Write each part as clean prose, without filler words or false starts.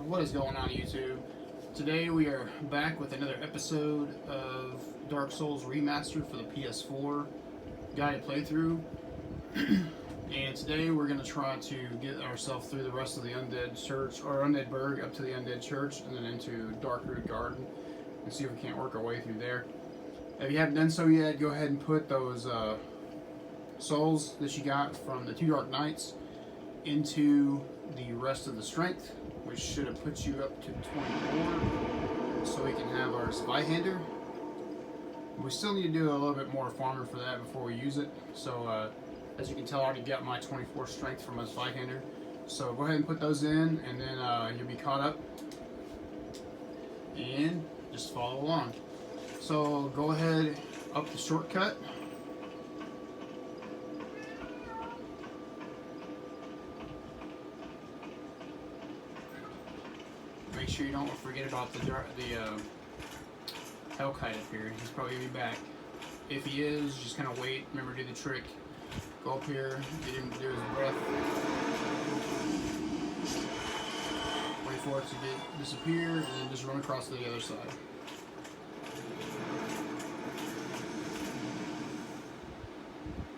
What is going on, YouTube? Today we are back with another episode of Dark Souls Remastered for the PS4 guided playthrough. And today we're going to try to get ourselves through the rest of the Undead Church, or Undead Burg, up to the Undead Church, and then into Darkroot Garden, and see if we can't work our way through there. If you haven't done so yet, go ahead and put those souls that you got from the 2 Dark Nights into the rest of the strength, which should have put you up to 24, so we can have our Zweihander. We still need to do a little bit more farming for that before we use it. So as you can tell, I already got my 24 strength from my Zweihander. So go ahead and put those in, and then you'll be caught up. And just follow along. So go ahead up the shortcut. Make sure you don't forget about the Hellkite up here. He's probably gonna be back. If he is, just kind of wait. Remember, do the trick. Go up here, get him to do his breath. Wait for it to disappear, and then just run across to the other side.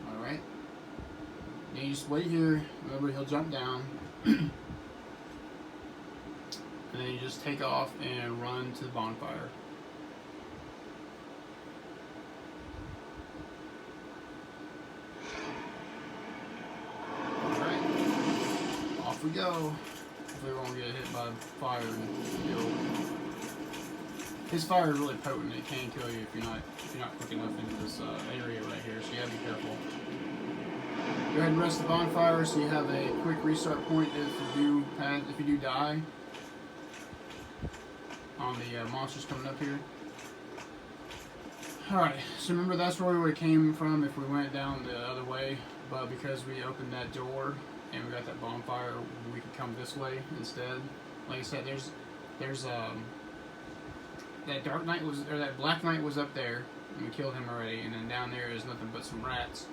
All right. Then you just wait here. Remember, he'll jump down. And then you just take off and run to the bonfire. Alright. Off we go. Hopefully we won't get hit by fire and killed. His fire is really potent. It can kill you if you're not quick enough into this area right here, so you gotta be careful. Go ahead and rest the bonfire so you have a quick restart point if you do die on the monsters coming up here. Alright, so remember that's where we would have came from if we went down the other way, but because we opened that door and we got that bonfire, we could come this way instead. Like I said, there's that Dark Knight was, or that Black Knight was up there, and we killed him already, and then down there is nothing but some rats,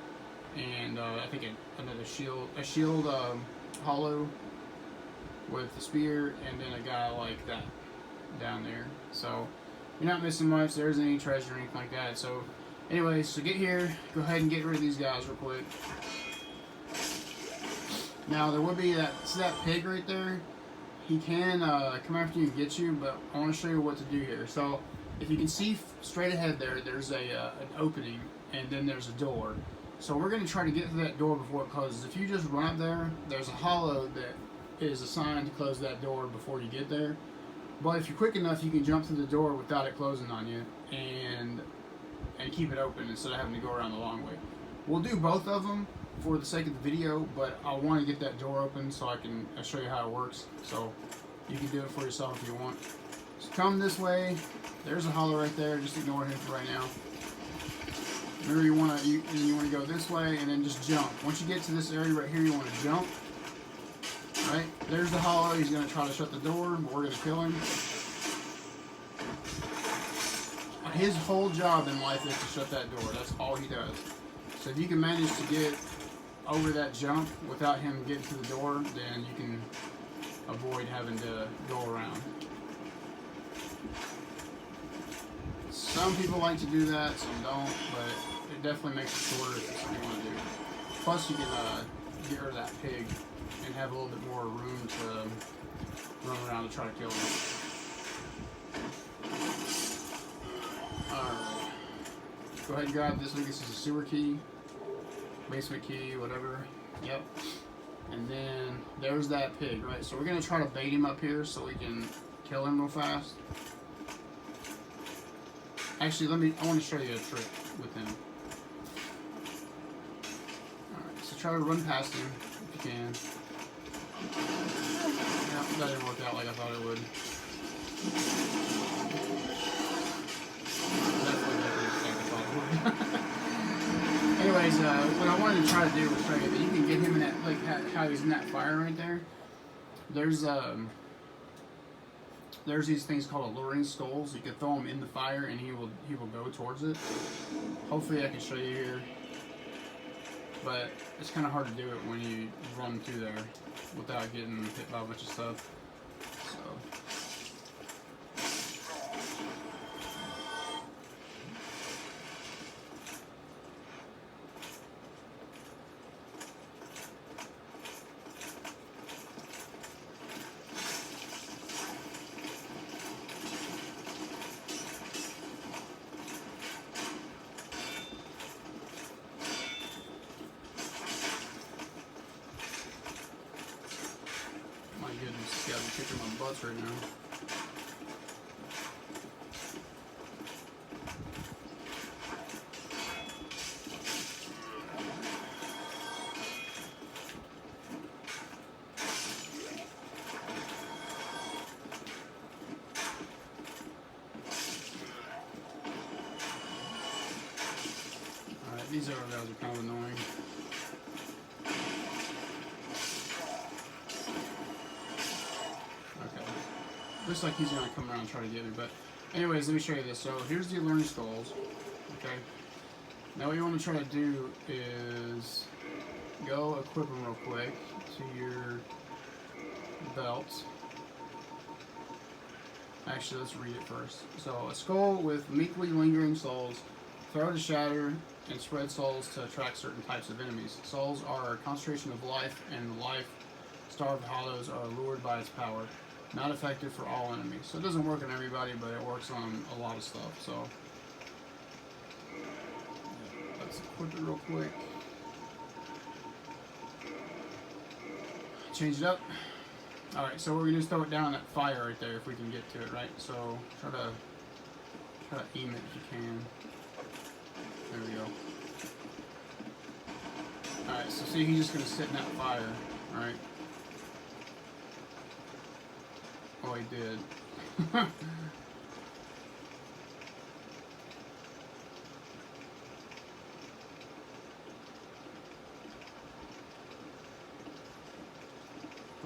and I think another shield hollow with the spear, and then a guy like that down there. So you're not missing much. There isn't any treasure or anything like that. So anyways, so get here, go ahead and get rid of these guys real quick. Now there will be that pig right there. He can come after you and get you, but I want to show you what to do here. So if you can see straight ahead there's an opening, and then there's a door. So we're going to try to get to that door before it closes. If you just run up there, there's a hollow that is assigned to close that door before you get there. But if you're quick enough, you can jump through the door without it closing on you, and keep it open instead of having to go around the long way. We'll do both of them for the sake of the video, but I want to get that door open so I'll show you how it works. So you can do it for yourself if you want. So come this way. There's a hollow right there. Just ignore him for right now. Remember, you want to go this way and then just jump. Once you get to this area right here, you want to jump. Right, there's the hollow. He's going to try to shut the door, but we're going to kill him. His whole job in life is to shut that door. That's all he does. So if you can manage to get over that jump without him getting to the door, then you can avoid having to go around. Some people like to do that, some don't, but it definitely makes it shorter if that's what you want to do. Plus, you can get rid of that pig and have a little bit more room to run around to try to kill him. Alright. Go ahead and grab this. I think this is a sewer key, basement key, whatever. Yep. And then there's that pig, right? So we're going to try to bait him up here so we can kill him real fast. Actually, I want to show you a trick with him. Alright, so try to run past him if you can. Yeah, that didn't work out like I thought it would. Anyways, what I wanted to try to do was show you that you can get him in that, like how he's in that fire right there. There's these things called alluring skulls. You can throw them in the fire and he will go towards it. Hopefully I can show you here. But it's kind of hard to do it when you run through there without getting hit by a bunch of stuff. So butts right now. Alright, these other guys are kind of annoying. Looks like he's gonna come around and try to get me, but anyways, let me show you this. So here's the learning skulls. Okay. Now what you want to try to do is go equip them real quick to your belt. Actually, let's read it first. So a skull with meekly lingering souls, throw to shatter, and spread souls to attract certain types of enemies. Souls are a concentration of life, and the life-starved hollows are allured by its power. Not effective for all enemies. So it doesn't work on everybody, but it works on a lot of stuff. So let's equip it real quick. Change it up. Alright, so we're gonna just throw it down that fire right there if we can get to it, right? So try to aim it if you can. There we go. Alright, so see, he's just gonna sit in that fire, alright? Oh, he did. We'll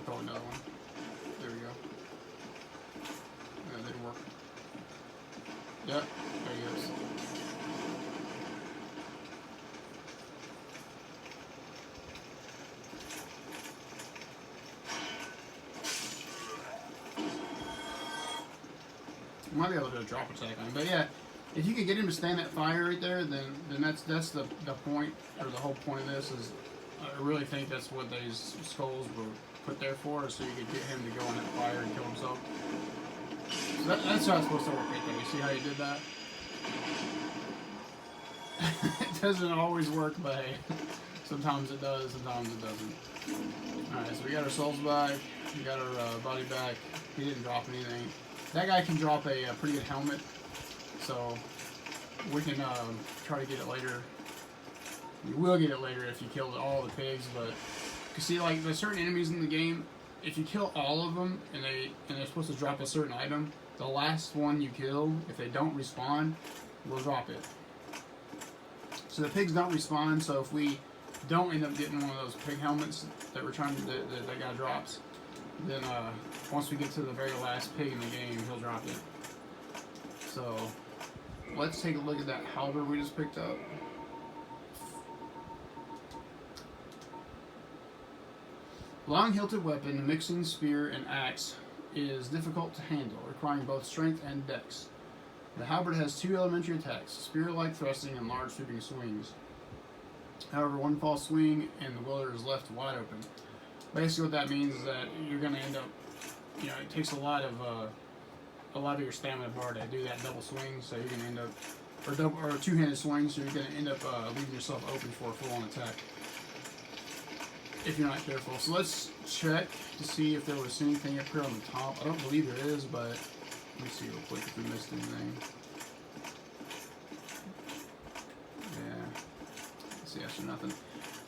throw another one. There we go. Yeah, that didn't work. Yep, there he goes. Might be able to do a drop attack on him, but yeah, if you can get him to stand that fire right there, then that's the point, or the whole point of this is, I really think that's what these skulls were put there for, so you could get him to go on that fire and kill himself. So that's how it's supposed to work right there. You see how you did that? It doesn't always work, but hey, sometimes it does, sometimes it doesn't. Alright, so we got our souls back, we got our body back. He didn't drop anything. That guy can drop a pretty good helmet, so we can try to get it later. You will get it later if you kill all the pigs, but you see, like, there's certain enemies in the game, if you kill all of them and they're supposed to drop a certain item, the last one you kill, if they don't respawn, will drop it. So the pigs don't respawn, so if we don't end up getting one of those pig helmets that we're trying to, that guy drops, then once we get to the very last pig in the game, he'll drop it. So let's take a look at that halberd we just picked up. Long-hilted weapon, mixing spear and axe, is difficult to handle, requiring both strength and dex. The halberd has two elementary attacks, spear-like thrusting and large sweeping swings. However, one false swing and the wielder is left wide open. Basically what that means is that you're going to end up, you know, it takes a lot of your stamina bar to do that double swing, so you're going to end up, or two-handed swing, so you're going to end up leaving yourself open for a full-on attack if you're not careful. So let's check to see if there was anything up here on the top. I don't believe there is, but let me see real quick if we missed anything. Yeah. Let's see, actually nothing.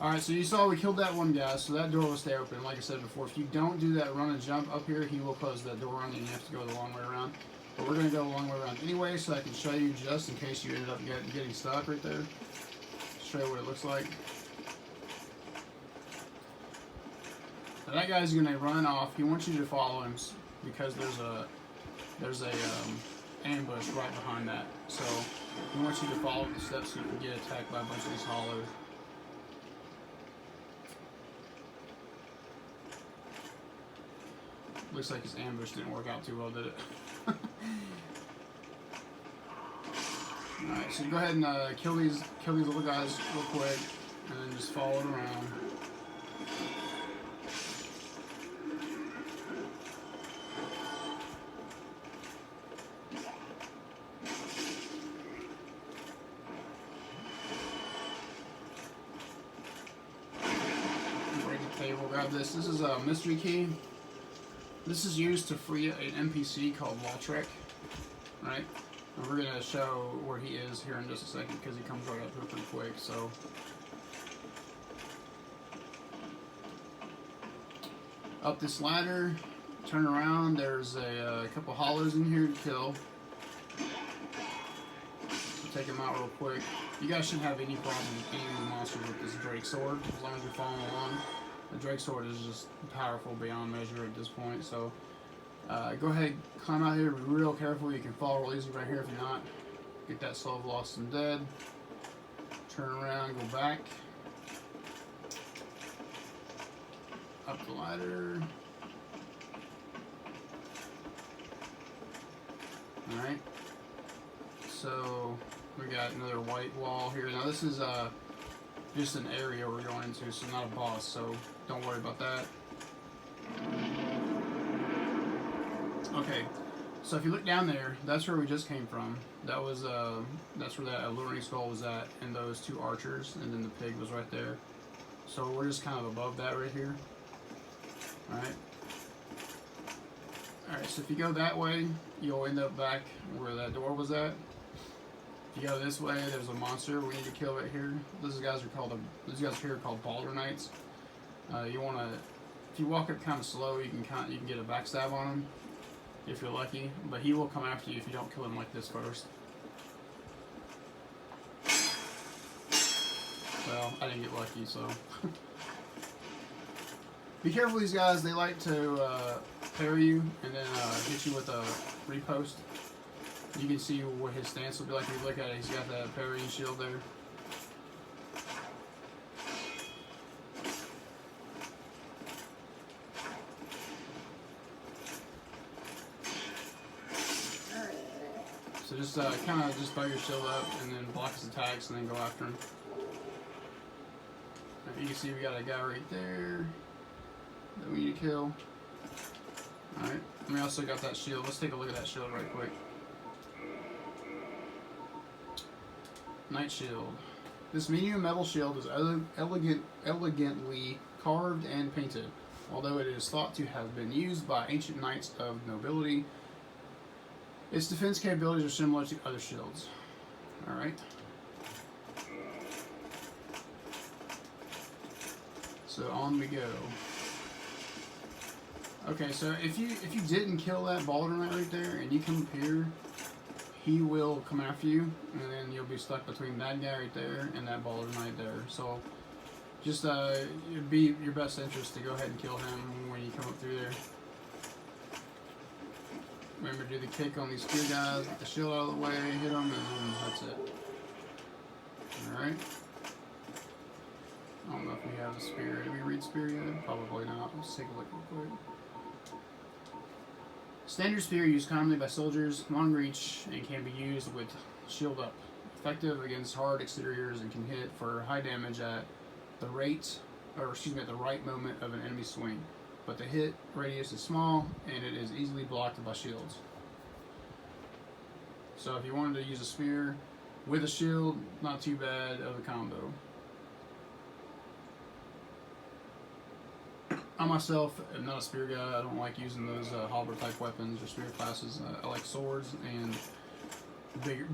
Alright, so you saw we killed that one guy, so that door will stay open. Like I said before, if you don't do that run and jump up here, he will close that door on you and you have to go the long way around. But we're going to go the long way around anyway, so I can show you just in case you ended up getting stuck right there. Show you what it looks like. Now that guy's going to run off. He wants you to follow him because there's a ambush right behind that. So he wants you to follow the steps so you can get attacked by a bunch of these hollows. Looks like his ambush didn't work out too well, did it? Alright, so go ahead and kill these little guys real quick, and then just follow it around. Break the table, grab this. This is a mystery key. This is used to free an NPC called Waltrek, right? And we're gonna show where he is here in just a second because he comes right up here pretty quick. So, up this ladder, turn around. There's a couple hollows in here to kill. So take him out real quick. You guys shouldn't have any problem with any of the monsters with this Drake sword as long as you're following along. The Drake sword is just powerful beyond measure at this point. So go ahead, climb out here, be real careful. You can fall real easy right here if you're not. Get that soul of lost and dead. Turn around, go back. Up the ladder. Alright. So we got another white wall here. Now this is just an area we're going into, so not a boss, so don't worry about that. Okay, so if you look down there, that's where we just came from. That was that's where that alluring skull was at, and those two archers, and then the pig was right there. So we're just kind of above that right here. Alright. Alright, so if you go that way, you'll end up back where that door was at. If you go this way, there's a monster we need to kill right here. These guys here are called Balder Knights. You want to, if you walk up kind of slow, you can get a backstab on him if you're lucky. But he will come after you if you don't kill him like this first. Well, I didn't get lucky, so. Be careful, these guys. They like to parry you and then hit you with a repost. You can see what his stance will be like if you look at it. He's got that parrying shield there. So just kind of just throw your shield up and then block his attacks and then go after him. Right, you can see we got a guy right there that we need to kill. Alright, and we also got that shield. Let's take a look at that shield right quick. Knight shield. This medium metal shield is elegantly carved and painted. Although it is thought to have been used by ancient knights of nobility, its defense capabilities are similar to other shields. Alright. So on we go. Okay, so if you didn't kill that Balder Knight right there and you come up here, he will come after you, and then you'll be stuck between that guy right there and that Balder Knight there. So just it'd be your best interest to go ahead and kill him when you come up through there. Remember to do the kick on these spear guys, get the shield out of the way, hit them, and then that's it. Alright. I don't know if we have a spear. Did we read spear yet? Probably not. Let's take a look real quick. Standard spear used commonly by soldiers, long reach, and can be used with shield up. Effective against hard exteriors and can hit for high damage at the right moment of an enemy swing. But the hit radius is small and it is easily blocked by shields. So if you wanted to use a spear with a shield, not too bad of a combo. I myself am not a spear guy. I don't like using those halberd type weapons or spear classes. I like swords and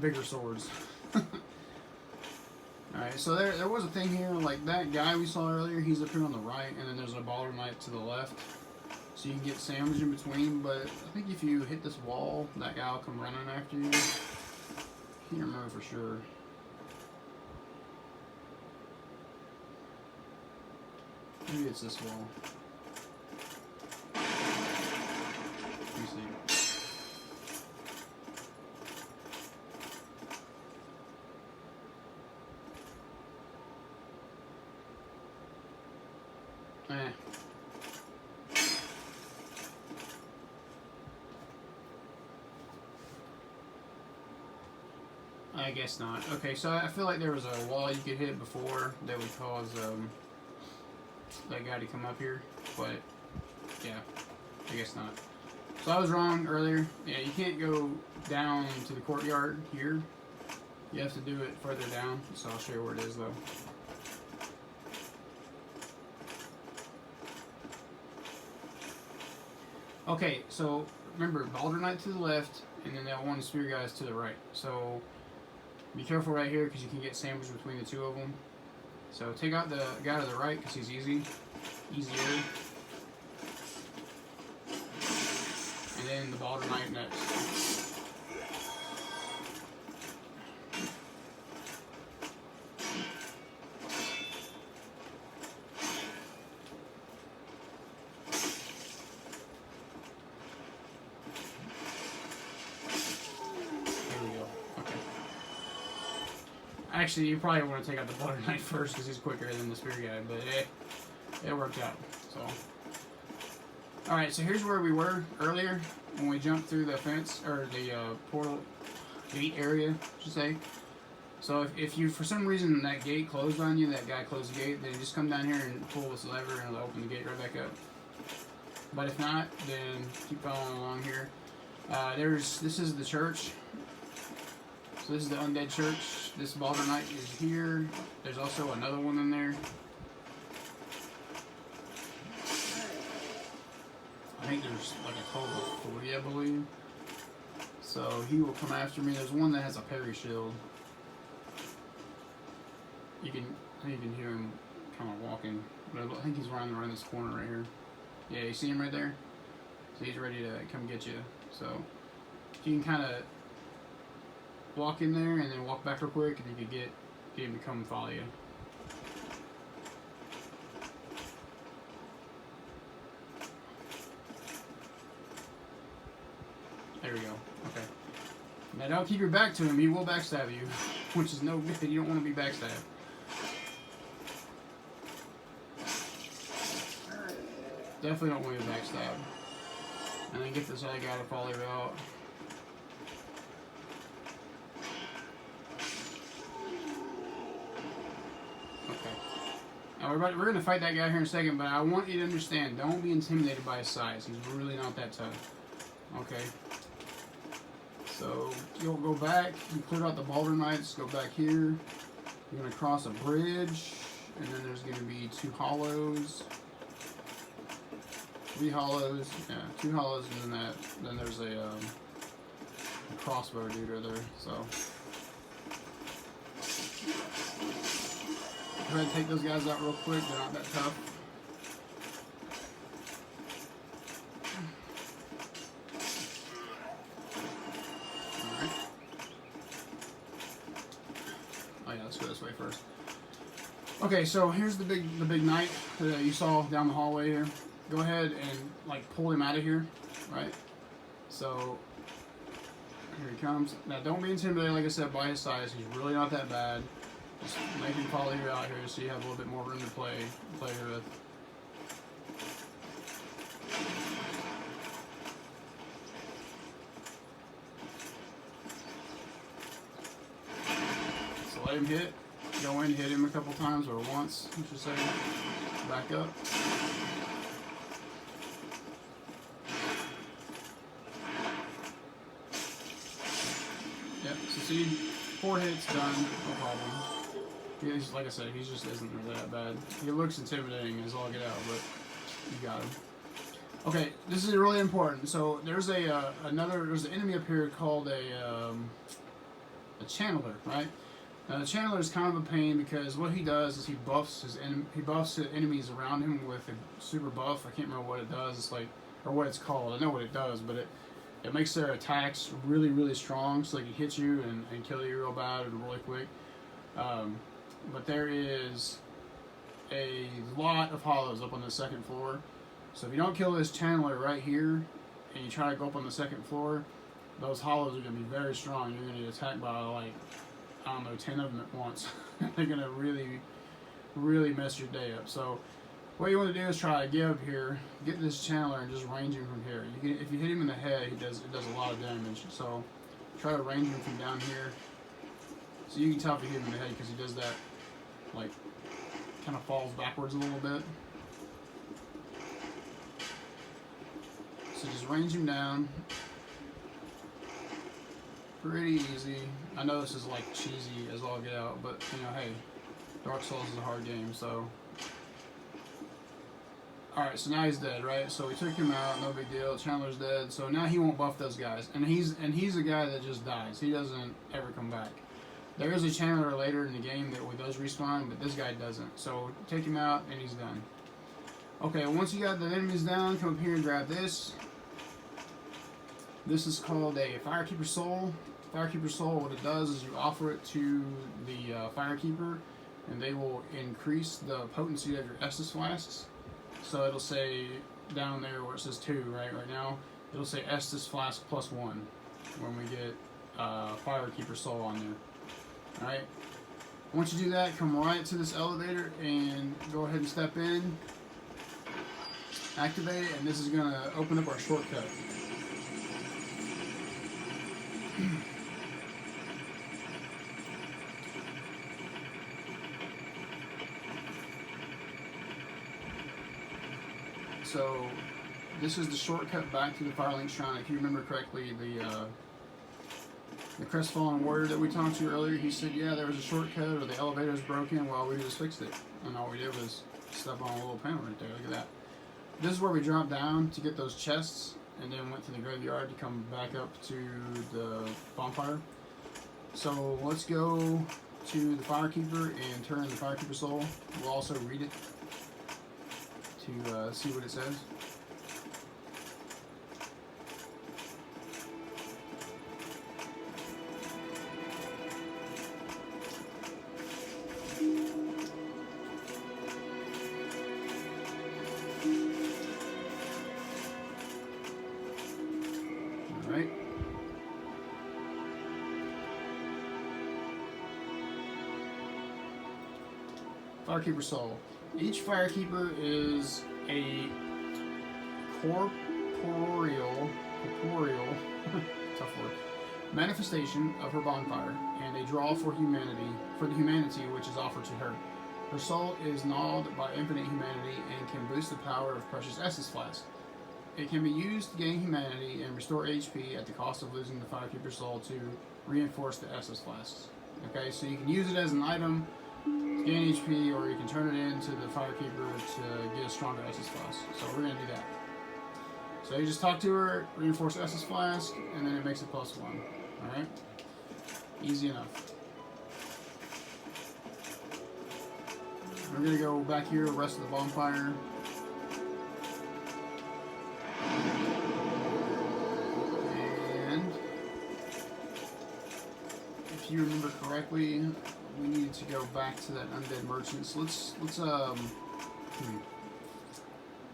bigger swords. Alright, so there was a thing here, like that guy we saw earlier, he's up here on the right, and then there's a Balder Knight to the left. So you can get sandwiched in between, but I think if you hit this wall, that guy will come running after you. Can't remember for sure. Maybe it's this wall. Let me see. I guess not. Okay, so I feel like there was a wall you could hit before that would cause that guy to come up here, but yeah, I guess not. So I was wrong earlier. Yeah, you can't go down to the courtyard here. You have to do it further down, so I'll show you where it is though. Okay, so remember, Baldur Knight to the left, and then that one spear guy is to the right. So be careful right here because you can get sandwiched between the two of them. So take out the guy to the right because he's easier. And then the Baldur Knight next. Actually, you probably want to take out the Baldur Knight first because he's quicker than the spear guy, but it worked out. So, all right. So here's where we were earlier when we jumped through the fence or the portal gate area, I should say. So if you for some reason that gate closed on you, that guy closed the gate, then you just come down here and pull this lever and it'll open the gate right back up. But if not, then keep following along here. This is the church. So this is the undead church. This Baldur Knight is here. There's also another one in there. I think there's like a total of 3, I believe. So he will come after me. There's one that has a parry shield. I think you can hear him kind of walking. But I think he's running around this corner right here. Yeah, you see him right there? So he's ready to come get you. So you can kind of walk in there and then walk back real quick, and you can get him to come follow you. There we go. Okay. Now don't keep your back to him. He will backstab you, which is no good. You don't want to be backstabbed. Definitely don't want to be backstabbed. And then get this other guy to follow you out. Now we're going to fight that guy here in a second, but I want you to understand, don't be intimidated by his size. He's really not that tough. Okay. So you'll go back, you cleared out the Baldur Knights, go back here. You're going to cross a bridge, and then there's going to be 2 hollows. 3 hollows, yeah, 2 hollows, and then there's a crossbow dude right there, so. Go ahead and take those guys out real quick, they're not that tough. Alright. Oh yeah, let's go this way first. Okay, so here's the big knight that you saw down the hallway here. Go ahead and like pull him out of here, right? So here he comes. Now don't be intimidated, like I said, by his size. He's really not that bad. Just make him follow you out here so you have a little bit more room to play here with. So let him hit. Go in, hit him a couple times, or once, I should say. Back up. Yep, succeed. 4 hits, done, no problem. He's, like I said, he just isn't really that bad. He looks intimidating as all get out, but you got him. Okay, this is really important. So there's there's an enemy up here called a channeler, right? Now the channeler is kind of a pain because what he does is he buffs his enemies around him with a super buff. I can't remember what it does. It's like, or what it's called. I know what it does, but it makes their attacks really, really strong, so they can hit you and kill you real bad and really quick. But there is a lot of hollows up on the 2nd floor. So if you don't kill this channeler right here, and you try to go up on the 2nd floor, those hollows are going to be very strong. You're going to get attacked by like, I don't know, 10 of them at once. They're going to really, really mess your day up. So what you want to do is try to get up here, get this channeler, and just range him from here. If you hit him in the head, it does a lot of damage. So try to range him from down here. So you can tell if you hit him in the head because he does that, like, kind of falls backwards a little bit. So just range him down. Pretty easy. I know this is like cheesy as all get out, but you know, hey, Dark Souls is a hard game, so Alright, so now he's dead, right? So we took him out, no big deal. Chandler's dead, so now he won't buff those guys. And he's a guy that just dies. He doesn't ever come back. There is a Chandler later in the game that does respawn, but this guy doesn't. So take him out, and he's done. Okay, once you got the enemies down, come up here and grab this. This is called a Firekeeper Soul. Firekeeper Soul, what it does is you offer it to the Firekeeper, and they will increase the potency of your Estus Flasks. So it'll say down there where it says 2, right now, it'll say Estus Flask +1 when we get Firekeeper Soul on there. Alright? Once you do that, come right to this elevator and go ahead and step in. Activate it, and this is going to open up our shortcut. So, this is the shortcut back to the Firelink Shrine. If you remember correctly, the Crestfallen Warrior that we talked to earlier, he said, yeah, there was a shortcut, or the elevator was broken. Well, we just fixed it. And all we did was step on a little panel right there. Look at that. This is where we dropped down to get those chests, and then went to the graveyard to come back up to the bonfire. So, let's go to the Firekeeper and turn the Firekeeper Soul. We'll also read it to see what it says. Alright. Firekeeper Soul. Each Firekeeper is a corporeal tough word, manifestation of her bonfire, and a draw for the humanity which is offered to her. Her soul is gnawed by infinite humanity and can boost the power of precious Estus Flask. It can be used to gain humanity and restore HP at the cost of losing the Firekeeper Soul to reinforce the Estus Flasks. Okay, so you can use it as an item to gain HP, or you can turn it into the Firekeeper to get a stronger Estus Flask. So we're going to do that. So you just talk to her, reinforce Estus Flask, and then it makes it +1. Alright? Easy enough. We're going to go back here, rest of the bonfire. And if you remember correctly, we needed to go back to that undead merchant. So let's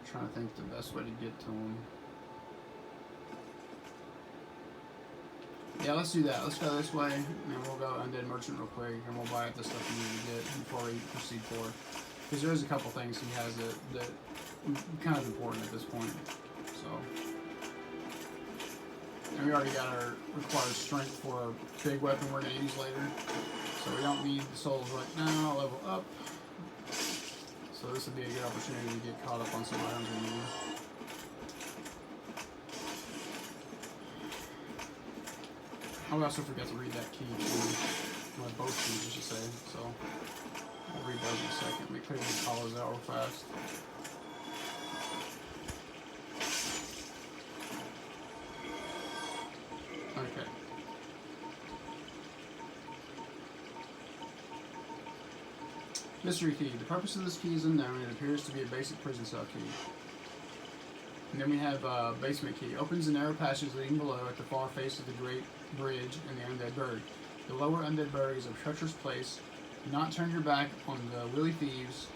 trying to think the best way to get to him. Yeah, let's do that. Let's go this way, and then we'll go undead merchant real quick, and we'll buy the stuff we need to get before we proceed forward. Because there is a couple things he has that kind of important at this point. So, and we already got our required strength for a big weapon we're going to use later. So we don't need the souls right now. Level up. So this would be a good opportunity to get caught up on some items we need. I also forgot to read that key too. My both keys, I should say. So I'll read those in a second. Let me clear these hollows out real fast. Okay. Mystery key. The purpose of this key is unknown. It appears to be a basic prison cell key. And then we have basement key. Opens a narrow passage leading below at the far face of the great bridge and the undead berg. The lower undead berg is a treacherous place. Do not turn your back on the wily thieves,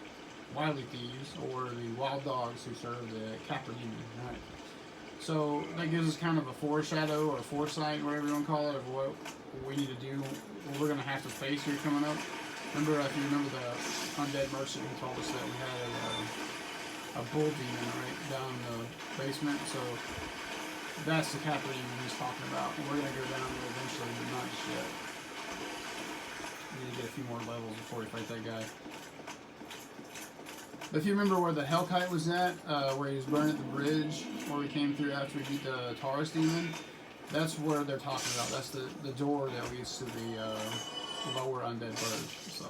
or the wild dogs who serve the Capra demon. Right. So that gives us kind of a foreshadow or foresight, whatever you want to call it, of what we need to do, what we're going to have to face here coming up. Remember, if you remember the undead merchant who told us that we had a bull demon right down in the basement, so that's the Capra demon he's talking about. And we're going to go down there eventually, but not just yet. We need to get a few more levels before we fight that guy. But if you remember where the Hellkite was at, where he was burned at the bridge, where we came through after we beat the Taurus demon, that's where they're talking about. That's the door that leads to the lower undead berg. So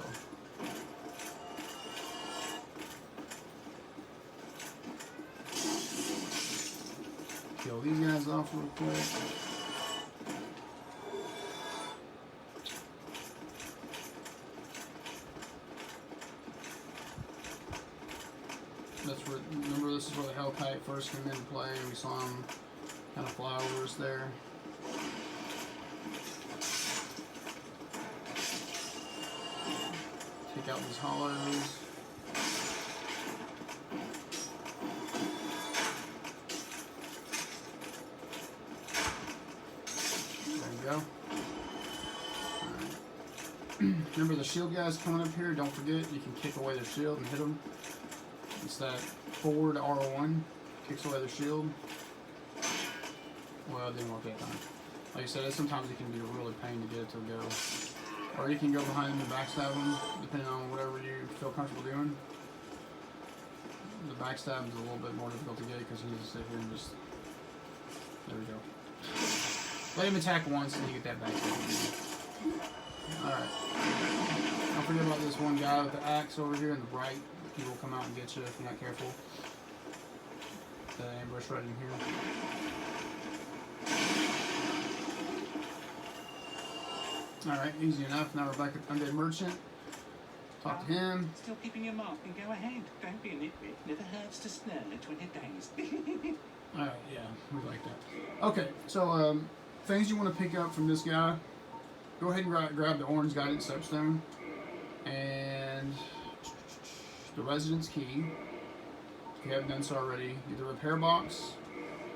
kill these guys off real quick. That's where, remember, this is where the Hellkite first came into play. We saw him kind of fly over us there. Take out these hollows. Go. Remember the shield guys coming up here, don't forget you can kick away their shield and hit them. It's that forward R1, kicks away their shield. Well, it didn't work that time. Like I said, sometimes it can be a really pain to get it to go. Or you can go behind them and backstab them, depending on whatever you feel comfortable doing. The backstab is a little bit more difficult to get because you need to sit here and just... There we go. Let him attack once and you get that back. Alright. Don't forget about this one guy with the axe over here in the right. He will come out and get you if you're not careful. The ambush right in here. Alright, easy enough. Now we're back at Undead Merchant. Talk to him. Still keeping your mark, and go ahead. Don't be a nitwit. Never hurts to splurge when you're dazed. Alright, yeah, we like that. Okay, so things you want to pick up from this guy. Go ahead and grab the orange guided soapstone and the residence key. If you haven't done so already, get the repair box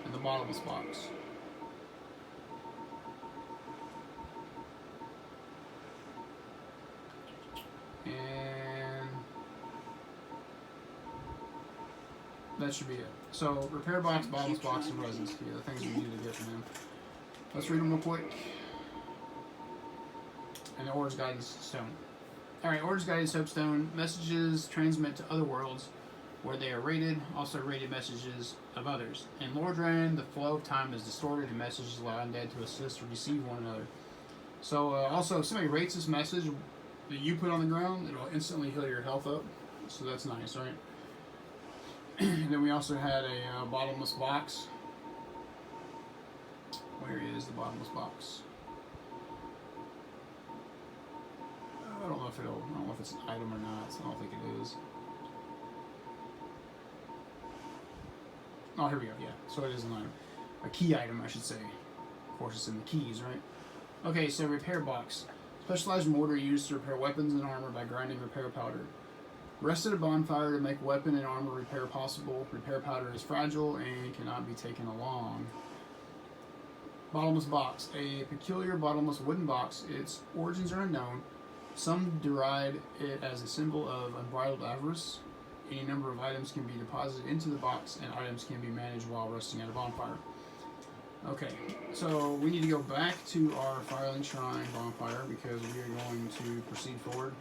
and the bottomless box. And that should be it. So repair box, bottomless box, and residence key are the things we need to get from him. Let's read them real quick. And the Orange Guidance Stone. Alright, Orange Guidance Soapstone. Messages transmit to other worlds where they are rated. Also rated messages of others. In Lordran, the flow of time is distorted and messages allow undead to assist or deceive one another. So, also, if somebody rates this message that you put on the ground, it'll instantly heal your health up. So that's nice, right? And then we also had a bottomless box. Where is the bottomless box? I don't know if it's an item or not, so I don't think it is. Oh, here we go, yeah. So it is an item. A key item, I should say. Of course, it's in the keys, right? Okay, so repair box. Specialized mortar used to repair weapons and armor by grinding repair powder. Rest at a bonfire to make weapon and armor repair possible. Repair powder is fragile and cannot be taken along. Bottomless box. A peculiar bottomless wooden box. Its origins are unknown. Some deride it as a symbol of unbridled avarice. Any number of items can be deposited into the box, and items can be managed while resting at a bonfire. Okay, so we need to go back to our Firelink Shrine bonfire because we are going to proceed forward,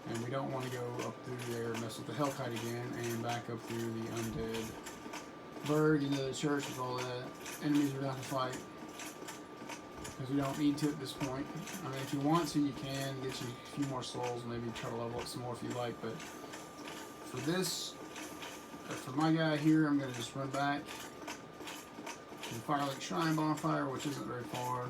and we don't want to go up through there and mess with the Hellkite again, and back up through the undead Berg into the church with all the enemies we're going to fight. Because we don't need to at this point. I mean, if you want to, you can get you a few more souls, maybe try to level up some more if you like, but for this, for my guy here, I'm going to just run back to the Firelink Shrine bonfire, which isn't very far.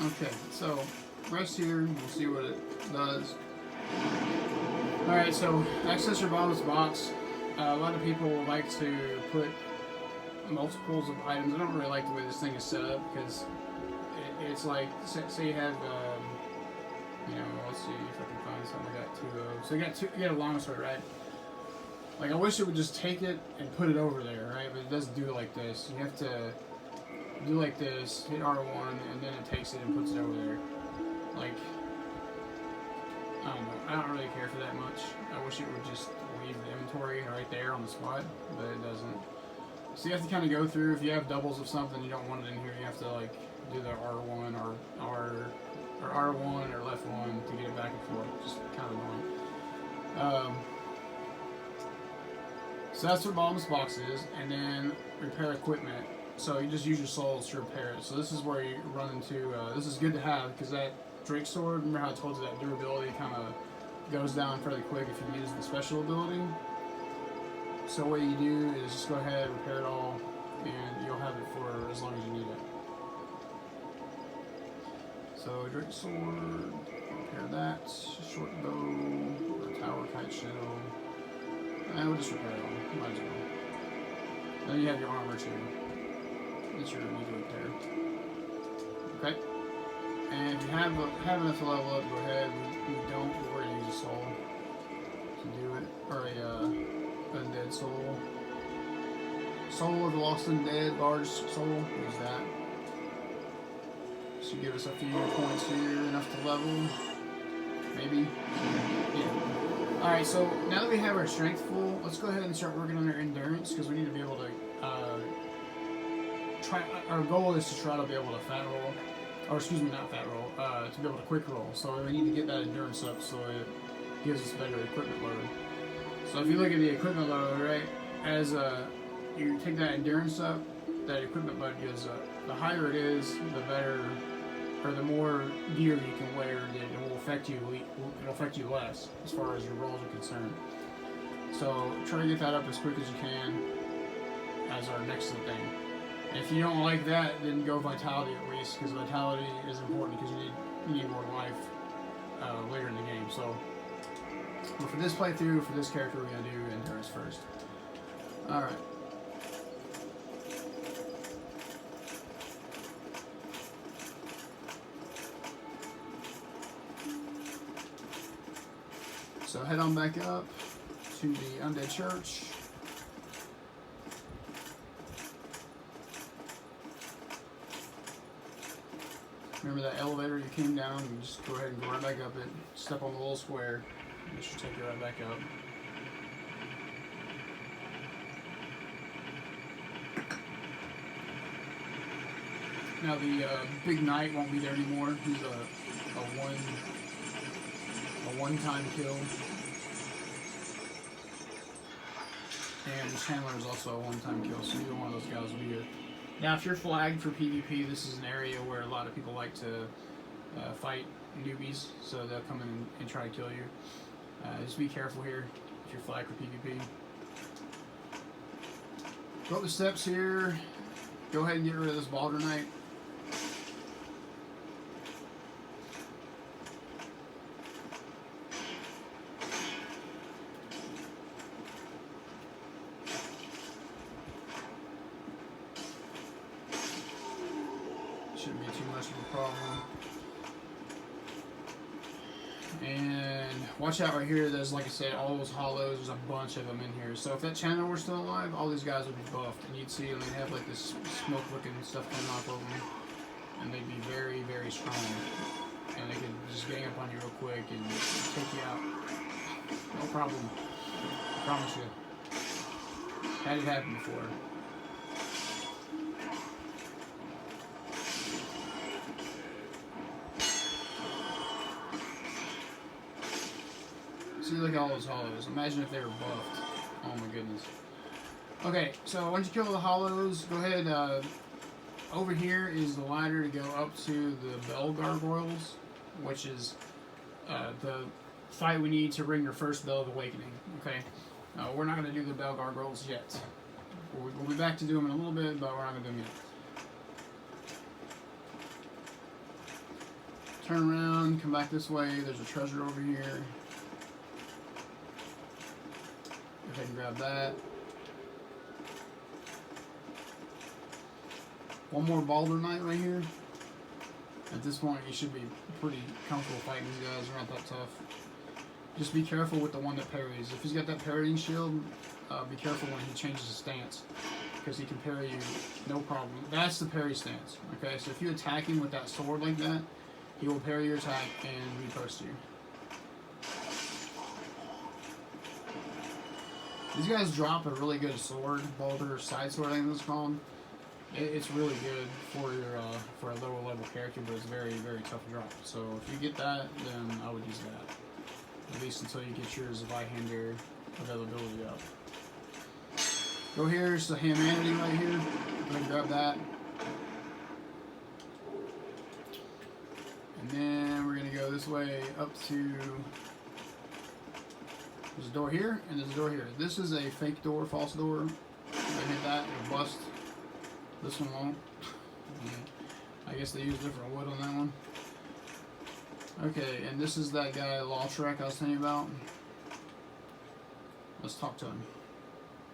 Okay, so rest here, we'll see what it does. Alright, so access your bottomless box. A lot of people like to put multiples of items. I don't really like the way this thing is set up because it's like, say you have, you know, let's see if I can find something. I got two of those. So you got a longsword, right? Like, I wish it would just take it and put it over there, right? But it doesn't do it like this. You have to do like this, hit R1, and then it takes it and puts it over there. Like, I don't know. I don't really care for that much. I wish it would just leave the inventory right there on the spot, but it doesn't. So you have to kind of go through. If you have doubles of something, you don't want it in here. You have to like do the R1 or R1 or left one to get it back and forth. Just kind of annoying. So that's what bottomless box is, and then repair equipment. So you just use your souls to repair it. So this is where you run into. This is good to have because that Drake sword. Remember how I told you that durability kind of goes down fairly quick if you use the special ability. So what you do is just go ahead, repair it all, and you'll have it for as long as you need it. So Drake sword, repair that. Short bow, or tower kite shell. And we'll just repair it all. Might as well. Then you have your armor too. That you need to repair. Okay. And if you have enough to level up, go ahead. We don't. We're going to use a soul to do it. Or a undead soul. Soul of the lost undead, large soul. Use that. Should give us a few points here, enough to level. Maybe. Yeah. Alright, so now that we have our strength full, let's go ahead and start working on our endurance because we need to be able to try. Our goal is to try to be able to fat roll, or excuse me, not fat roll, to be able to quick roll. So we need to get that endurance up so it gives us better equipment load. So if you look at the equipment load, right, as you take that endurance up, that equipment load goes up. The higher it is, the better, or the more gear you can wear, it will affect you. It'll affect you less as far as your rolls are concerned. So try to get that up as quick as you can as our next thing. And if you don't like that, then go vitality at least, because vitality is important because you need more life later in the game. So, but for this playthrough, for this character, we're gonna do endurance first. All right. So head on back up to the undead church. Remember that elevator you came down? You just go ahead and go right back up it. Step on the little square. It should take you right back up. Now the big knight won't be there anymore. He's a one-time kill. And the Chandler is also a one-time kill, so either one of those guys will be here. Now, if you're flagged for PvP, this is an area where a lot of people like to fight newbies, so they'll come in and try to kill you. Just be careful here if you're flagged for PvP. Go up the steps here. Go ahead and get rid of this Baldur Knight. Shouldn't be too much of a problem. And watch out right here. There's, like I said, all those hollows. There's a bunch of them in here. So if that channel were still alive, all these guys would be buffed, and you'd see them. They'd have like this smoke-looking stuff coming off of them, and they'd be very, very strong. And they could just gang up on you real quick and take you out. No problem. I promise you. Had it happen before. See, look at all those hollows. Imagine if they were buffed. Oh my goodness. Okay, so once you kill the hollows, go ahead. Over here is the ladder to go up to the bell gargoyles, which is the fight we need to ring your first bell of awakening. Okay, we're not going to do the bell gargoyles yet. We'll be back to do them in a little bit, but we're not going to do them yet. Turn around, come back this way. There's a treasure over here. Go ahead and grab that. One more Baldur Knight right here. At this point, you should be pretty comfortable fighting these guys. They're not that tough. Just be careful with the one that parries. If he's got that parrying shield, be careful when he changes his stance, because he can parry you no problem. That's the parry stance. Okay, so if you attack him with that sword like that, he will parry your attack and riposte you. These guys drop a really good sword, boulder, side sword, I think it's called. It's really good for your for a lower level character, but it's very, very tough to drop. So if you get that, then I would use that. At least until you get your Zweihander availability up. Go here, it's the humanity right here. I'm gonna grab that. And then we're gonna go this way up to, there's a door here, and there's a door here. This is a fake door, false door. If I hit that, it'll bust. This one won't. I guess they use different wood on that one. Okay, and this is that guy, Lautrec, I was telling you about. Let's talk to him.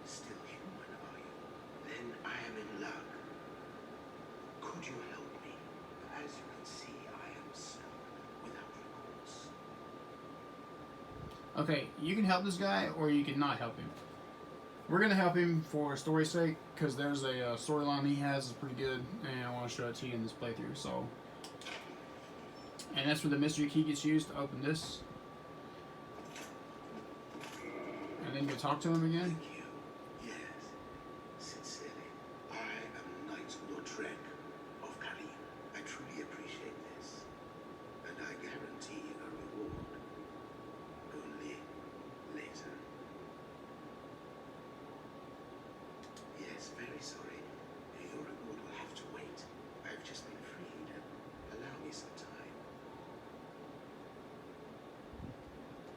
Still human, are you? Then I am in luck. Could you help me? As you can see, I am stuck without recourse. Okay, you can help this guy, or you can not help him. We're gonna help him for story's sake, because there's a storyline he has is pretty good, and I want to show it to you in this playthrough. So, and that's where the mystery key gets used to open this, and then you talk to him again. Thank you. Yes. Sincerely, I am Knight Lautrec of Karim. I truly appreciate this, and I guarantee a reward. Only later. Yes, very sorry. Your reward will have to wait. I've just been freed. Allow me some time.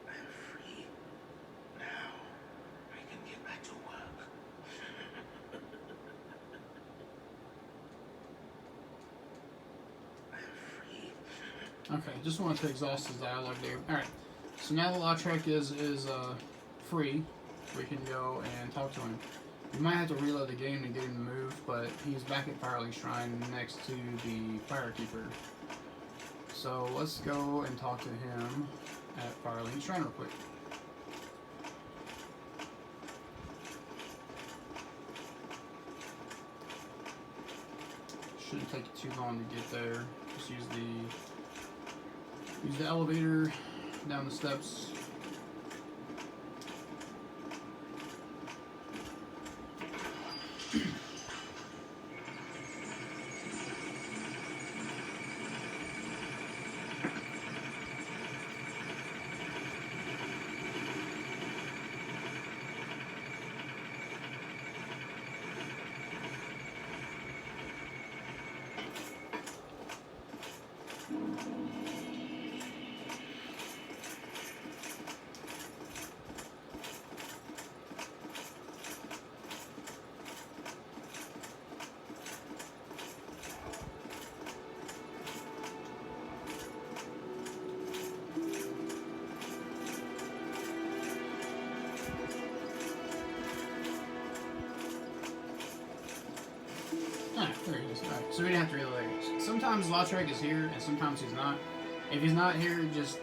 I am free. Now, I can get back to work. I am free. Okay, just wanted to exhaust his dialogue there. Alright, so now that Lautrec is free, we can go and talk to him. You might have to reload the game to get him to move, but he's back at Firelink Shrine next to the Firekeeper. So let's go and talk to him at Firelink Shrine real quick. Shouldn't take you too long to get there. Just use the elevator down the steps. There he is. Alright, so we didn't have to reload it. Sometimes Lautrec is here, and sometimes he's not. If he's not here, just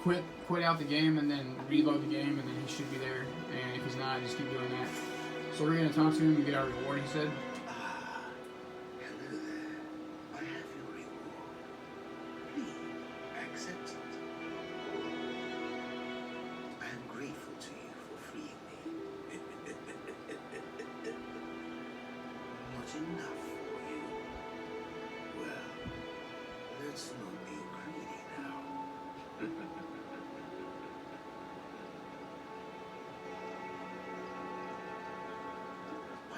quit out the game, and then reload the game, and then he should be there. And if he's not, just keep doing that. So we're gonna talk to him and get our reward, he said. Ah, hello there. I have your reward. Please accept it. I am grateful to you for freeing me. Not enough for you. Well, let's not be greedy now. By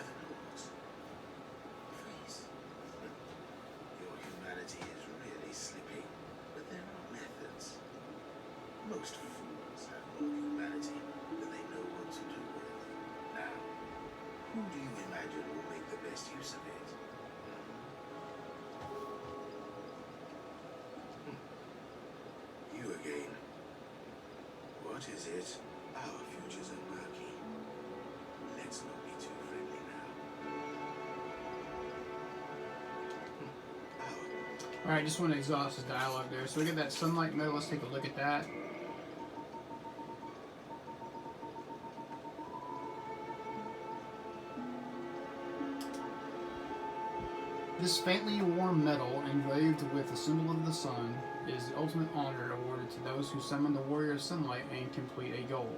the Lords, please. Your humanity is really slipping, but there are methods. Most fools have more humanity than they know what to do with. Now, who do you imagine will make the best use of it? You again. What is it? Our futures are murky. Let's not be too friendly now. Alright, just want to exhaust his dialogue there. So we get that sunlight metal. Let's take a look at that. This faintly warm metal, engraved with the symbol of the sun, is the ultimate honor awarded to those who summon the warrior of sunlight and complete a goal.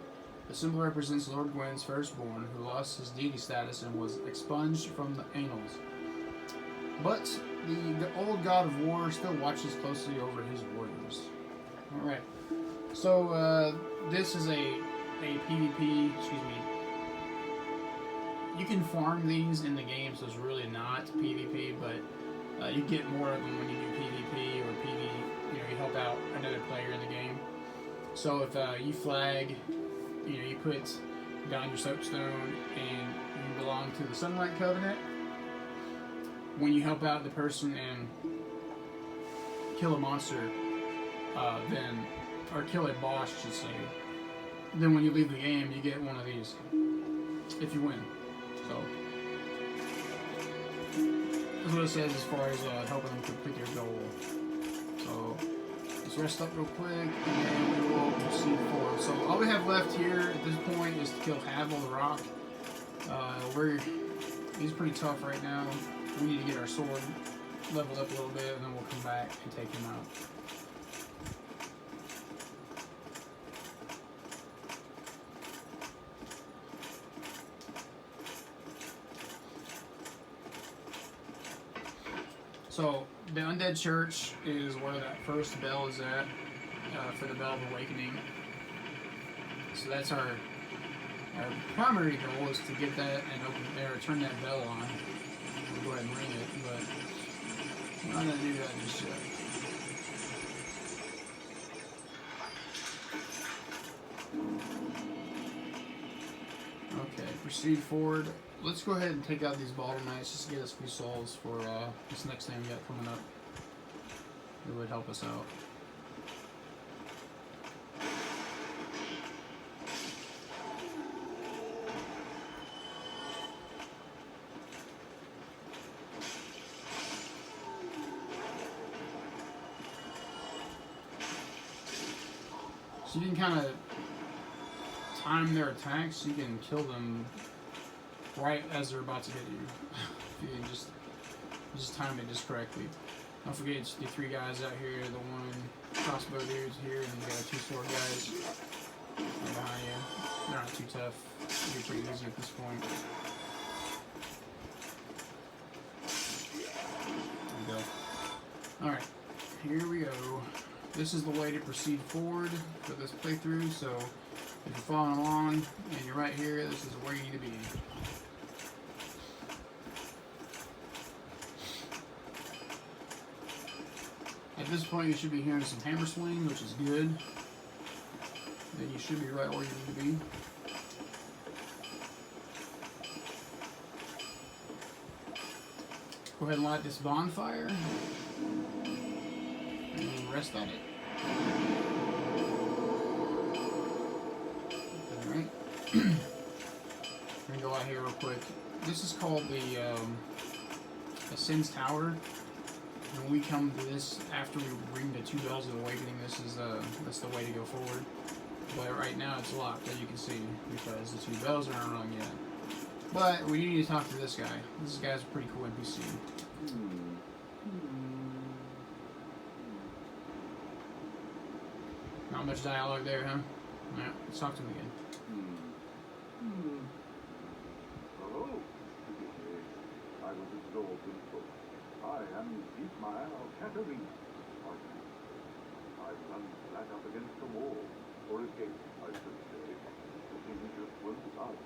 The symbol represents Lord Gwyn's firstborn, who lost his deity status and was expunged from the annals. But the old god of war still watches closely over his warriors. Alright. So, this is a PvP, excuse me. You can farm these in the game, so it's really not PvP, but you get more of them when you do PvP or you help out another player in the game. So if you flag, you put down your soapstone and you belong to the Sunlight Covenant, when you help out the person and kill a monster, or kill a boss, I should say, then when you leave the game, you get one of these, if you win. So, that's what it says as far as helping them complete their goal. So, let's rest up real quick, and then we will proceed forward. So, all we have left here at this point is to kill Havel the Rock. He's pretty tough right now. We need to get our sword leveled up a little bit, and then we'll come back and take him out. So, the Undead Church is where that first bell is at, for the Bell of Awakening. So that's our primary goal is to get that and turn that bell on. We'll go ahead and ring it, but we're not going to do that just yet. Okay, proceed forward. Let's go ahead and take out these bottlenecks just to get us a few souls for this next thing we got coming up. It would help us out. So you can kind of time their attacks. You can kill them right as they're about to hit you. If you can just time it just correctly. Don't forget it's the three guys out here, the one crossbow dude's here, and then you got two sword guys right behind you. They're not too tough. It'll be pretty easy at this point. There we go. Alright, here we go. This is the way to proceed forward for this playthrough, so if you're following along and you're right here, this is where you need to be. At this point, you should be hearing some hammer swing, which is good. Then you should be right where you need to be. Go ahead and light this bonfire. And rest at it. Alright. I'm going to go out here real quick. This is called the Ascend's Tower. When we come to this, after we ring the two bells of awakening, that's the way to go forward. But right now it's locked, as you can see, because the two bells aren't rung yet. But we need to talk to this guy. This guy's a pretty cool NPC. Not much dialogue there, huh? Alright, let's talk to him again. Hello. I was absorbed in thought. I am Ismail Katerina. I run flat up against the wall, or a gate, I should say. The thing just won't budge,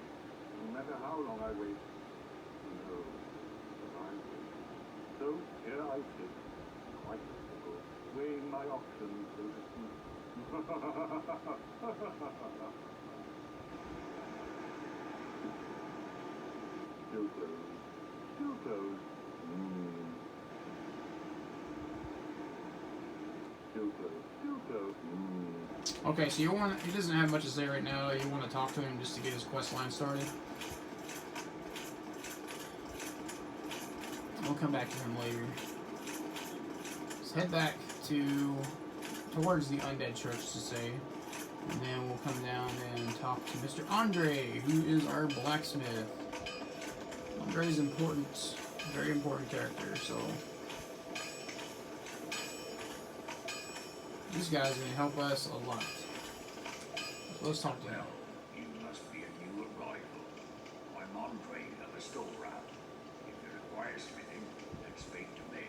no matter how long I wait. No, but I wait. So here I sit, quite simple, weighing my options, so to speak. Still closed. Still closed. Still closed. Still closed. Okay, so he doesn't have much to say right now. You want to talk to him just to get his quest line started. We'll come back to him later. Let's head back towards the undead church to say, and then we'll come down and talk to Mr. Andre, who is our blacksmith. Andre is important, very important character. So these guys are gonna help us a lot. So let's talk to him. You must be a new arrival. I'm Andre of a store route. If you require smithing, then speak to me.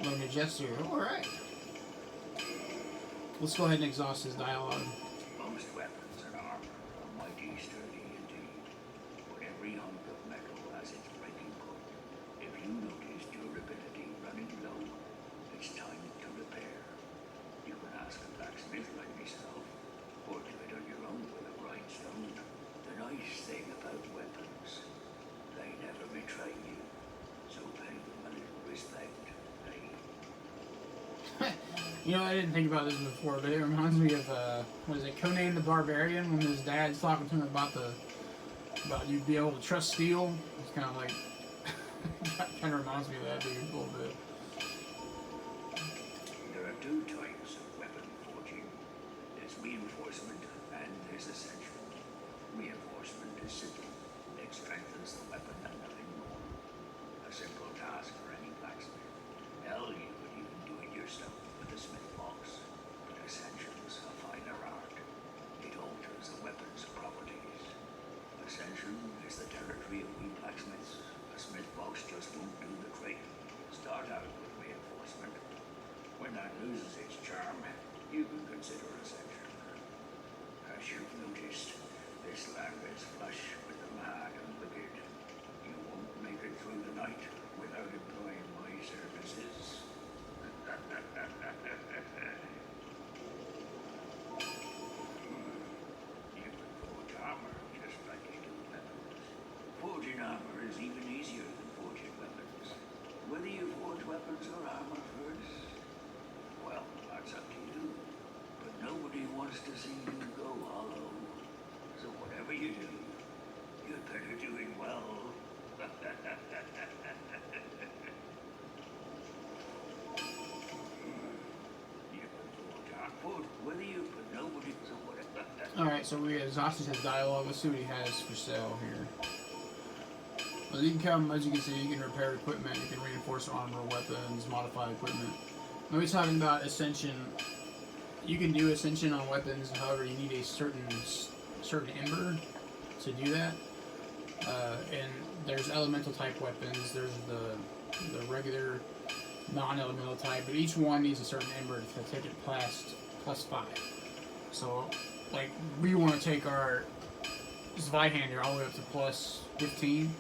Learn a gesture. Alright. Let's go ahead and exhaust his dialogue. Most weapons and armor are mighty sturdy indeed, but every hunk of metal has its breaking point. If you notice durability running low, it's time to repair. You can ask a blacksmith like myself, or do it on your own with a grindstone. The nice thing about weapons, they never betray you, so pay them a little respect, eh? You know, I didn't think about this before, but it reminds me of, what is it, Conan the Barbarian, when his dad's talking to him about you'd be able to trust steel. It's kind of like, kind of reminds me of that dude a little bit. There are two types of weapon forging. There's reinforcement and there's essential. Reinforcement is simple. It strengthens the weapon and nothing more. A simple task for any blacksmith. Hell, you could even do it yourself with a smith box. But essentials are finer art. It alters a weapon's properties. Essential is the territory of we blacksmiths. A smith box just won't do the trick. Start out with reinforcement. When that loses its charm, you can consider essential. As you've noticed, this land is flush with the mad and wicked. You won't make it through the night without employing my services. You can forge armor just like you do weapons. Forging armor is even easier than forging weapons. Whether you forge weapons or armor first, well, that's up to you. But nobody wants to see you go hollow. So whatever you do, you'd better doing well. You can forge whether you put nobody so whatever. Alright, so we exhausted his dialogue. Let's see what he has for sale here. Well, you can come, as you can see, you can repair equipment, you can reinforce armor, weapons, modify equipment. When we're talking about ascension, you can do ascension on weapons, however, you need a certain ember to do that. And there's elemental type weapons, there's the regular non-elemental type, but each one needs a certain ember to take it past +5. So, like, we want to take our Zweihander all the way up to +15,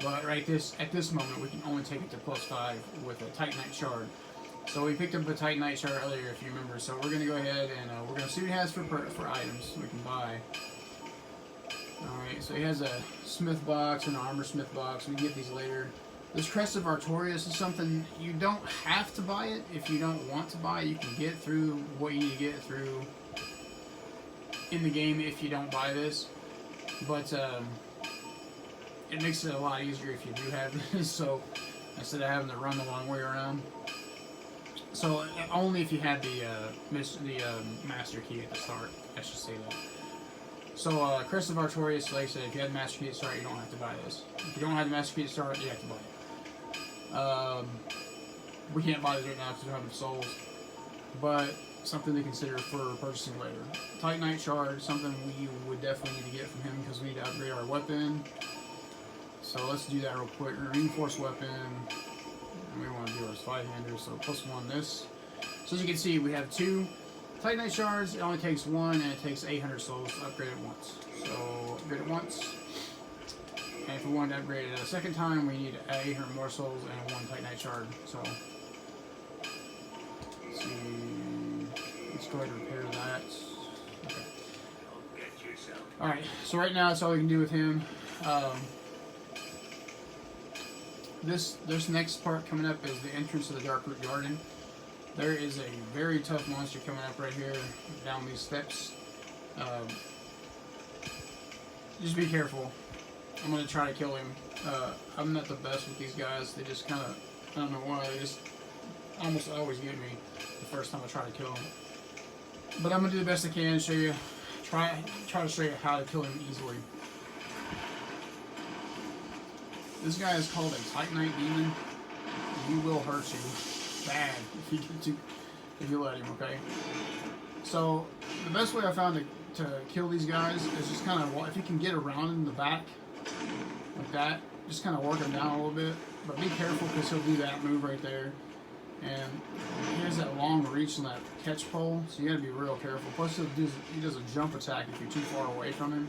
but at this moment we can only take it to +5 with a Titanite shard. So we picked up a Titanite shard earlier, if you remember. So we're gonna go ahead and we're gonna see what he has for items we can buy. All right, so he has a smith box and an armor smith box. We can get these later. This Crest of Artorias is something you don't have to buy it if you don't want to buy it. You can get through what you need to get through in the game if you don't buy this, but it makes it a lot easier if you do have this. So instead of having to run the long way around. So only if you had the master key at the start, I should say that. So Crest of Artorias, like I said, if you had the master key at the start, you don't have to buy this. If you don't have the master key at the start, you have to buy it. We can't buy this right now because we don't have the souls, but something to consider for purchasing later. Titanite shard, something we would definitely need to get from him because we need to upgrade our weapon. So let's do that real quick. Reinforced weapon. And we want to do our Zweihander, so +1 this. So as you can see, we have 2 Titanite shards. It only takes 1, and it takes 800 souls to upgrade it once. So upgrade it once. And if we want to upgrade it a second time, we need 800 more souls and 1 Titanite shard. So let's see. Let's go ahead and repair that. Okay. Alright, so right now that's all we can do with him. This next part coming up is the entrance to the Darkroot Garden. There is a very tough monster coming up right here down these steps. Just be careful. I'm gonna try to kill him. I'm not the best with these guys. They just kind of, I don't know why, they just almost always get me the first time I try to kill him. But I'm gonna do the best I can, show you, try to show you how to kill him easily. This guy is called a Titanite Demon. He will hurt you bad if you let him, okay? So the best way I found to kill these guys is just kind of, if you can get around in the back like that, just kind of work him down a little bit. But be careful because he'll do that move right there. And he has that long reach on that catch pole, so you gotta be real careful. Plus he does a jump attack if you're too far away from him.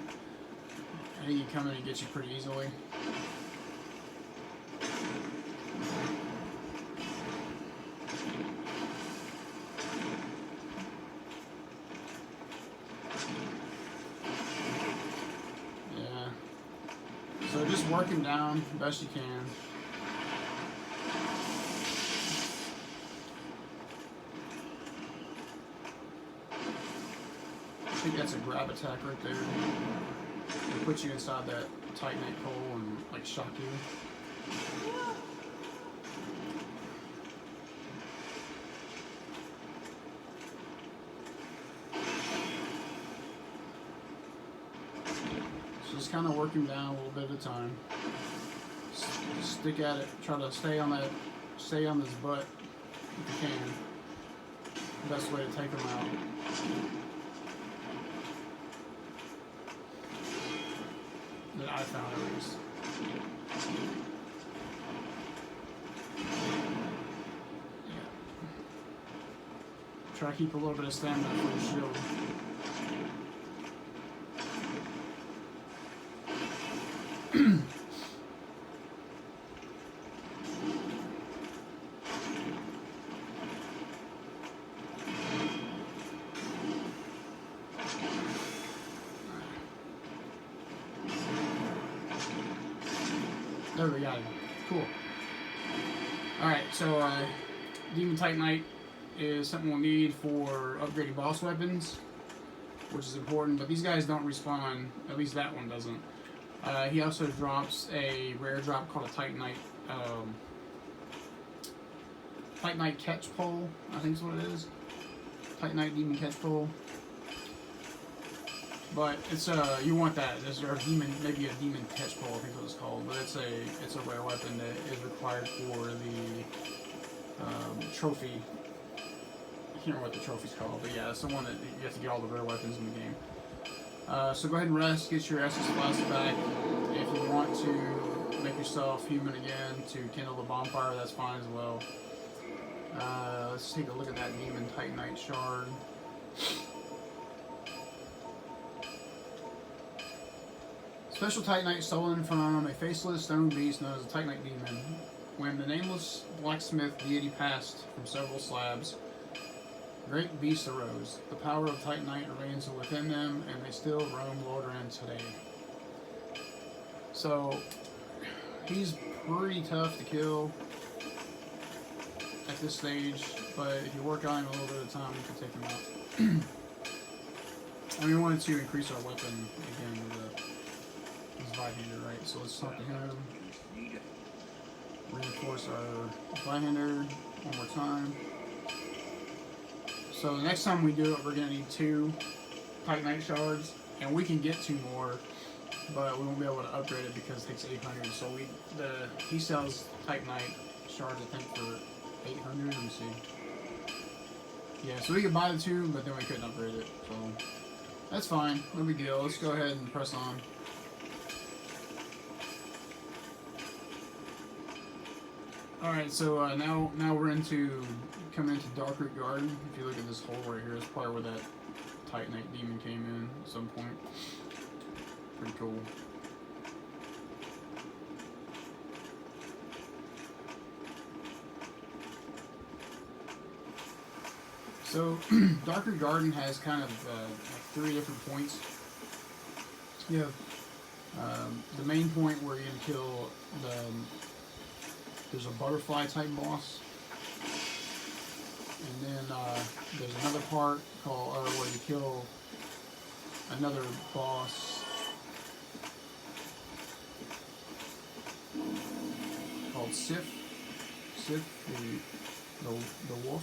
And he can come in and get you pretty easily. Yeah. So just work him down best you can. I think that's a grab attack right there. It'll put you inside that Titanite pole and like shock you. So just kind of work him down a little bit at a time. Stick at it. Try to stay on this butt if you can. Best way to take him out. That I found at least. Yeah. Try to keep a little bit of stamina for your shield. There we got it. Cool. Alright, so Demon Titanite is something we'll need for upgrading boss weapons, which is important, but these guys don't respawn, at least that one doesn't. He also drops a rare drop called a Titanite, Titanite Catch Pole, I think is what it is. Titanite Demon Catch Pole. But it's you want that. There's a demon, maybe a demon catch pole, I think what it's called. But it's a rare weapon that is required for the trophy. I can't remember what the trophy's called, but yeah, it's the one that you have to get all the rare weapons in the game. So go ahead and rest, get your Estus Flask back. If you want to make yourself human again to kindle the bonfire, that's fine as well. Let's take a look at that demon Titanite shard. Special Titanite stolen from a faceless stone beast known as a Titanite demon. When the nameless blacksmith deity passed from several slabs, great beasts arose. The power of Titanite remains within them, and they still roam Lordaeron today. So, he's pretty tough to kill at this stage, but if you work on him a little bit of time, you can take him out. And we wanted to increase our weapon again with his Vihander, right? So let's talk to him. Reinforce our Vihander one more time. So the next time we do it, we're going to need 2 Titanite shards, and we can get 2 more, but we won't be able to upgrade it because it takes 800. So he sells Titanite shards, I think, for 800. Let me see. Yeah, so we could buy the 2, but then we couldn't upgrade it. So that's fine. No big deal. Let's go ahead and press on. Alright, so now we're coming into Darkroot Garden. If you look at this hole right here, it's probably where that Titanite demon came in at some point. Pretty cool. So, Darkroot Garden has kind of like 3 different points. You have the main point where you're going to kill there's a butterfly type boss, and then there's another part called where you kill another boss. called Sif, the wolf,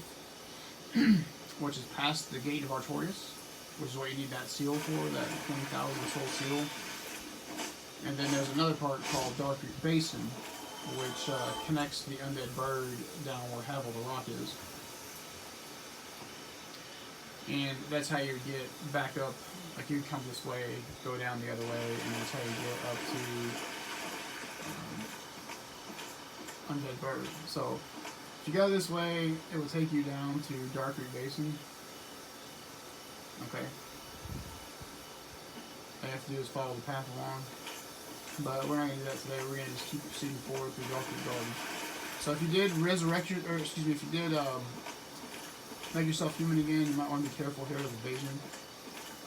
which is past the gate of Artorias, which is what you need that seal for, that 20,000 soul seal. And then there's another part called Dark Creek Basin, which connects the undead bird down where Havel the Rock is. And that's how you get back up. Like you come this way, go down the other way, and that's how you get up to undead bird. So if you go this way, it will take you down to Dark Creek Basin. Okay. All you have to do is follow the path along. But we're not going to do that today. We're going to just keep proceeding forward through Dark Creek Garden. So if you did resurrect your, or excuse me, if you did make yourself human again, you might want to be careful here with evasion.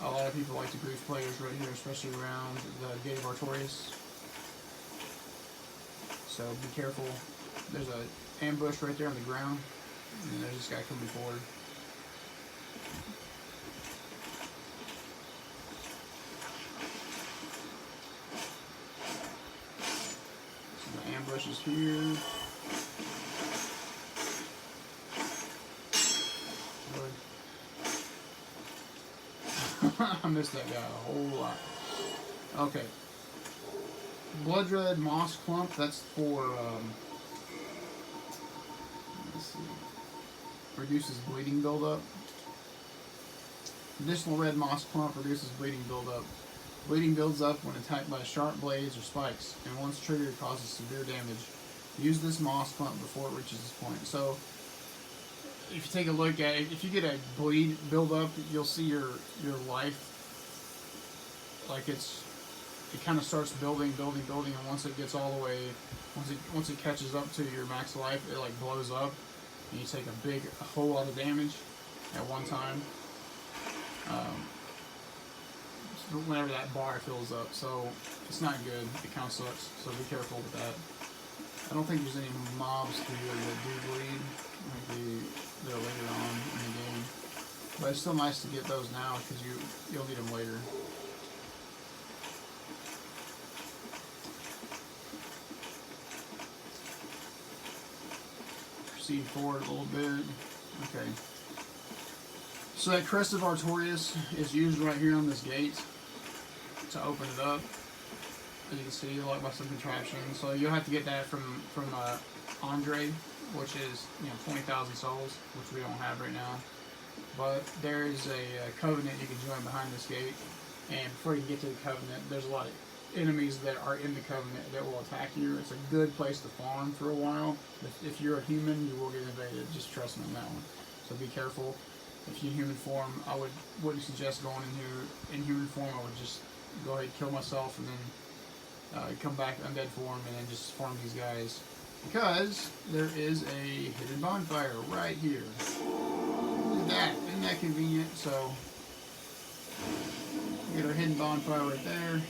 A lot of people like to grief players right here, especially around the Gate of Artorias. So be careful. There's an ambush right there on the ground, and there's this guy coming forward. So the ambush is here. I missed that guy a whole lot. Okay. Blood Red Moss Clump, that's for, let's see, reduces bleeding buildup. Additional Red Moss Clump reduces bleeding buildup. Bleeding builds up when attacked by sharp blades or spikes, and once triggered causes severe damage. Use this Moss Clump before it reaches this point. So, if you take a look at it, if you get a bleed build up, you'll see your life, like it kind of starts building, and once it gets all the way, once it catches up to your max life, it like blows up, and you take a whole lot of damage at one time. Whenever that bar fills up, so it's not good. It kind of sucks. So be careful with that. I don't think there's any mobs here that do bleed. Maybe they're later on in the game, but it's still nice to get those now because you'll need them later. Proceed forward a little bit. Okay. So that Crest of Artorias is used right here on this gate to open it up. As you can see, like by some contraption. So you'll have to get that from Andre, which is 20,000 souls, which we don't have right now. But there is a covenant you can join behind this gate, and before you get to the covenant, there's a lot of enemies that are in the covenant that will attack you. It's a good place to farm for a while. If you're a human, you will get invaded. Just trust me on that one. So be careful. If you're in human form, I wouldn't suggest going in here in human form. I would just go ahead and kill myself and then come back undead form and then just farm these guys, because there is a hidden bonfire right here. Look at that. Isn't that convenient? So we get our hidden bonfire right there,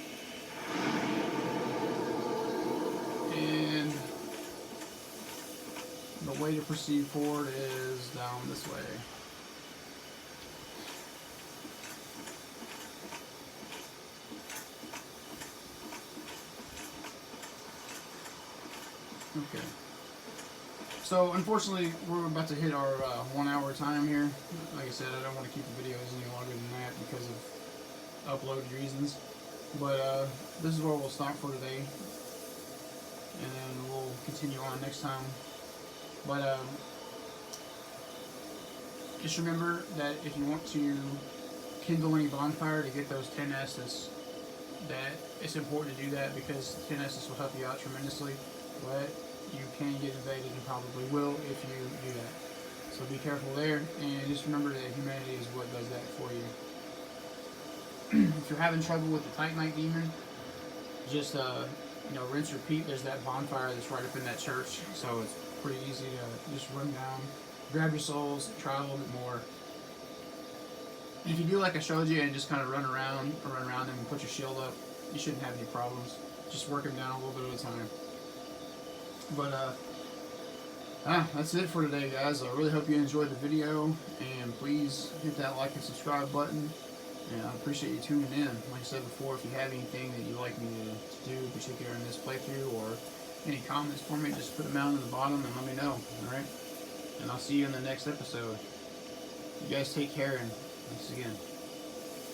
and the way to proceed forward is down this way. Okay. So, unfortunately, we're about to hit our 1 hour time here. Like I said, I don't want to keep the videos any longer than that because of upload reasons. But this is where we'll stop for today. And then we'll continue on next time. But just remember that if you want to kindle any bonfire to get those 10 Estus, that it's important to do that because 10 Estus will help you out tremendously. But you can get invaded and probably will if you do that. So be careful there, and just remember that humanity is what does that for you. If you're having trouble with the Titanite demon, just rinse, repeat. There's that bonfire that's right up in that church, so it's pretty easy to just run down, grab your souls, try a little bit more. And if you do like I showed you and just kind of run around them and put your shield up, you shouldn't have any problems. Just work them down a little bit at a time. But that's it for today, guys. I really hope you enjoyed the video, and please hit that like and subscribe button, and I appreciate you tuning in. Like I said before, if you have anything that you'd like me to do, particularly in this playthrough, or any comments for me, just put them down in the bottom and let me know. Alright? And I'll see you in the next episode. You guys take care, and thanks again.